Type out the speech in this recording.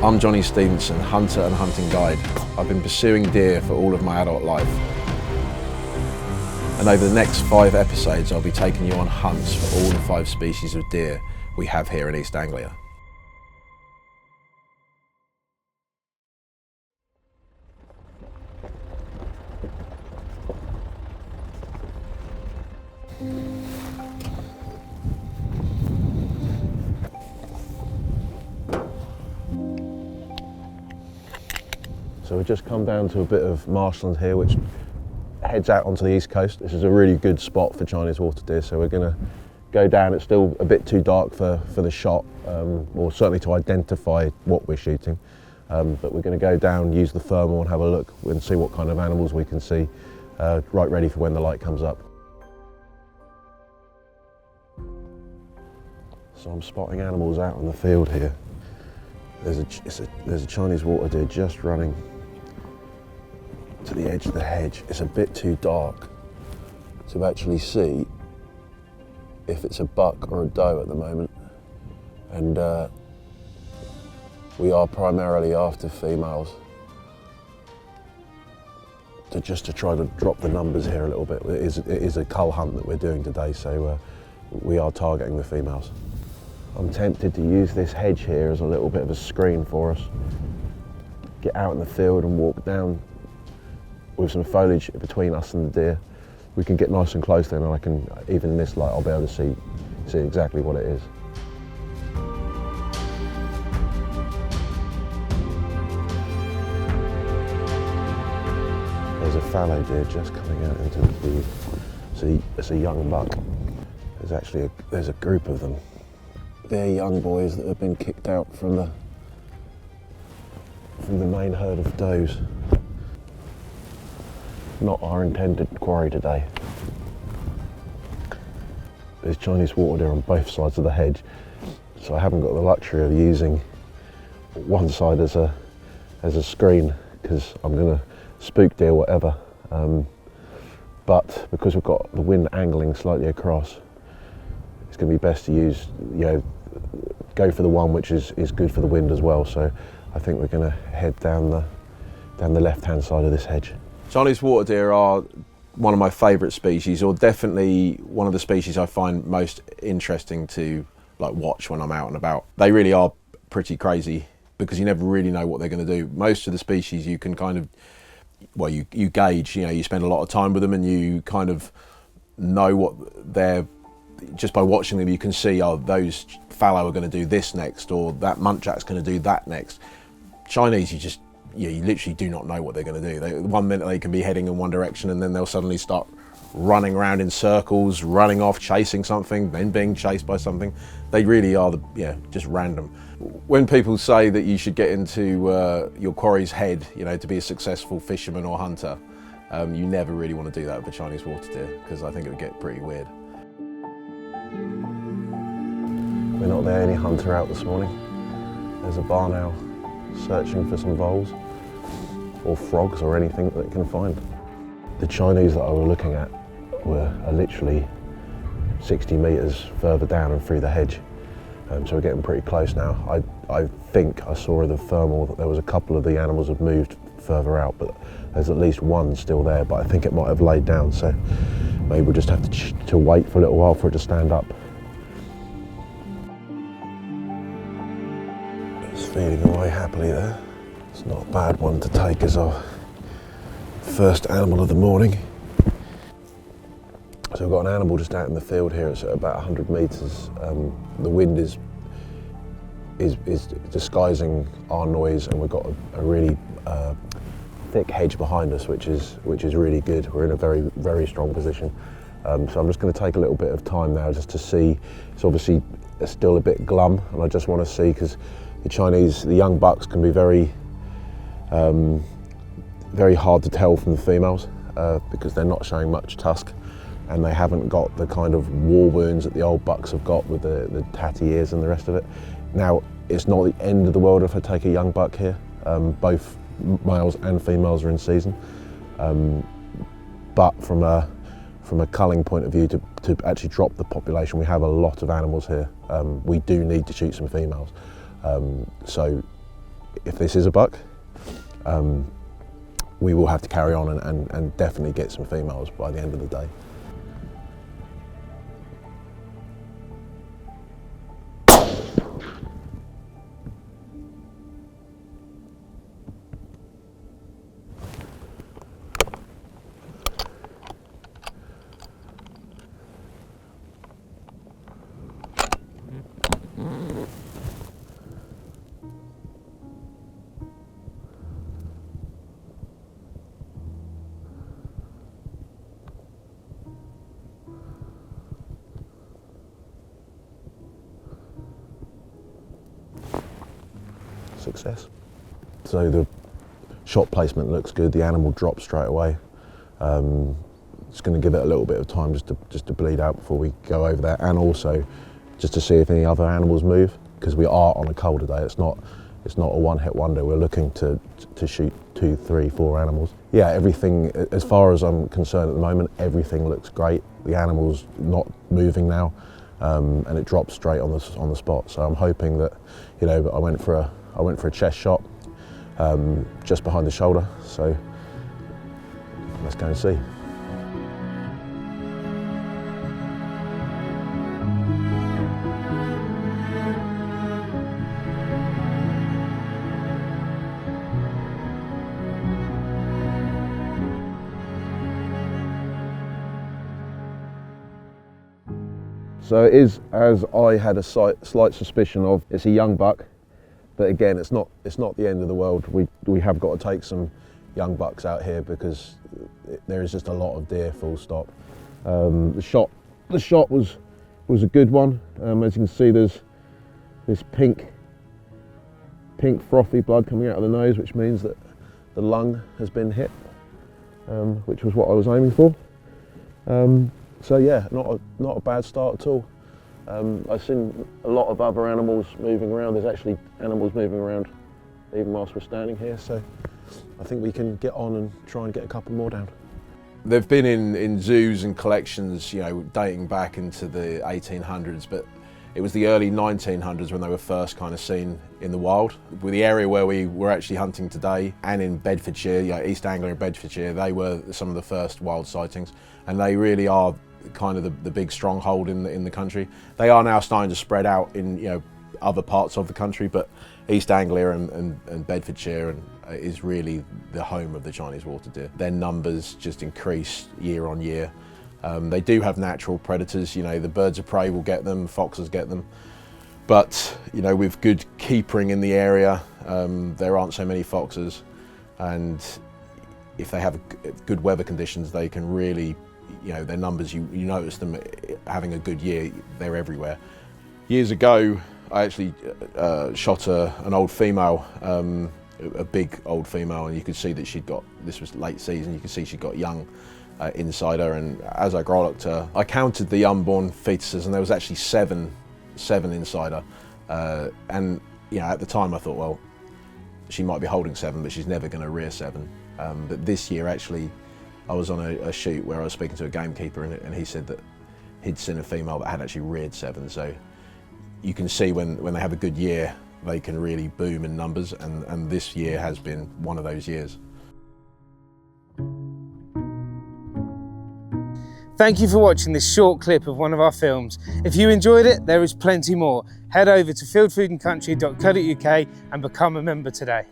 I'm Jonny Stephenson, hunter and hunting guide. I've been pursuing deer for all of my adult life. And over the next 5 episodes, I'll be taking you on hunts for all the 5 species of deer we have here in East Anglia. So we've just come down to a bit of marshland here, which heads out onto the east coast. This is a really good spot for Chinese water deer, so we're going to go down. It's still a bit too dark for the shot, or certainly to identify what we're shooting, but we're going to go down, use the thermal and have a look and see what kind of animals we can see, right ready for when the light comes up. So I'm spotting animals out on the field here. There's a Chinese water deer just running to the edge of the hedge. It's a bit too dark to actually see if it's a buck or a doe at the moment, and we are primarily after females to try to drop the numbers here a little bit. It is a cull hunt that we're doing today, so we are targeting the females. I'm tempted to use this hedge here as a little bit of a screen for us. Get out in the field and walk down with some foliage between us and the deer. We can get nice and close then, and I can, even in this light, I'll be able to see exactly what it is. There's a fallow deer just coming out into the field. See, it's a young buck. There's a group of them. They're young boys that have been kicked out from the main herd of does. Not our intended quarry today. There's Chinese water deer on both sides of the hedge, so I haven't got the luxury of using one side as a screen, because I'm going to spook deer whatever. But because we've got the wind angling slightly across, it's going to be best to use, go for the one which is good for the wind as well. So I think we're going to head down the left-hand side of this hedge. Chinese water deer are one of my favourite species, or definitely one of the species I find most interesting to watch when I'm out and about. They really are pretty crazy because you never really know what they're going to do. Most of the species you can kind of, well, you gauge, you spend a lot of time with them and you kind of know what they're, just by watching them you can see, oh, those fallow are going to do this next, or that muntjac's going to do that next. Chinese, you literally do not know what they're going to do. One minute they can be heading in one direction and then they'll suddenly start running around in circles, running off, chasing something, then being chased by something. They really are just random. When people say that you should get into your quarry's head, to be a successful fisherman or hunter, you never really want to do that with a Chinese water deer, because I think it would get pretty weird. We're not there any hunter out this morning. There's a barn owl searching for some voles or frogs or anything that it can find. The Chinese that I was looking at are literally 60 metres further down and through the hedge, so we're getting pretty close now. I think I saw in the thermal that there was a couple of the animals have moved further out, but there's at least one still there, but I think it might have laid down, so maybe we'll just have to wait for a little while for it to stand up. Feeding away happily there. It's not a bad one to take as our first animal of the morning. So we've got an animal just out in the field here. It's at about 100 metres. The wind is disguising our noise, and we've got a really thick hedge behind us, which is really good. We're in a very, very strong position. So I'm just going to take a little bit of time now just to see. It's obviously still a bit glum, and I just want to see, because the young bucks can be very hard to tell from the females, because they're not showing much tusk and they haven't got the kind of war wounds that the old bucks have got with the tatty ears and the rest of it. Now, it's not the end of the world if I take a young buck here. Both males and females are in season, but from a culling point of view, to actually drop the population, we have a lot of animals here. We do need to shoot some females. So if this is a buck, we will have to carry on and definitely get some females by the end of the day. Success. So the shot placement looks good. The animal drops straight away. Just going to give it a little bit of time just to bleed out before we go over there, and also just to see if any other animals move, because we are on a colder day. It's not a one-hit wonder. We're looking to shoot 2, 3, 4 animals. Yeah, everything, as far as I'm concerned at the moment, everything looks great. The animal's not moving now, and it drops straight on the spot. So I'm hoping that, you know, I went for a chest shot just behind the shoulder. So let's go and see. So it is, as I had a slight suspicion of, it's a young buck, but again, it's not the end of the world. We have got to take some young bucks out here because there is just a lot of deer, full stop. The shot was a good one. As you can see, there's this pink frothy blood coming out of the nose, which means that the lung has been hit, which was what I was aiming for. So yeah, not a bad start at all. I've seen a lot of other animals moving around. There's actually animals moving around even whilst we're standing here. So I think we can get on and try and get a couple more down. They've been in zoos and collections, you know, dating back into the 1800s, but it was the early 1900s when they were first kind of seen in the wild. With the area where we were actually hunting today, and in Bedfordshire, you know, East Anglia and Bedfordshire, they were some of the first wild sightings, and they really are kind of the big stronghold in the country. They are now starting to spread out in, you know, other parts of the country, but East Anglia and Bedfordshire is really the home of the Chinese water deer. Their numbers just increase year on year. They do have natural predators, you know, the birds of prey will get them, foxes get them, but, you know, with good keepering in the area, there aren't so many foxes, and if they have good weather conditions, they can really, you know, their numbers, you notice them having a good year, they're everywhere. Years ago, I actually shot an old female, a big old female, and you could see that this was late season, you could see she'd got young inside her, and as I growlocked her, I counted the unborn fetuses, and there was actually seven inside her. And, you know, at the time I thought, well, she might be holding 7, but she's never going to rear 7. But this year, actually, I was on a shoot where I was speaking to a gamekeeper, and he said that he'd seen a female that had actually reared 7. So you can see when they have a good year, they can really boom in numbers, and this year has been one of those years. Thank you for watching this short clip of one of our films. If you enjoyed it, there is plenty more. Head over to fieldfoodandcountry.co.uk and become a member today.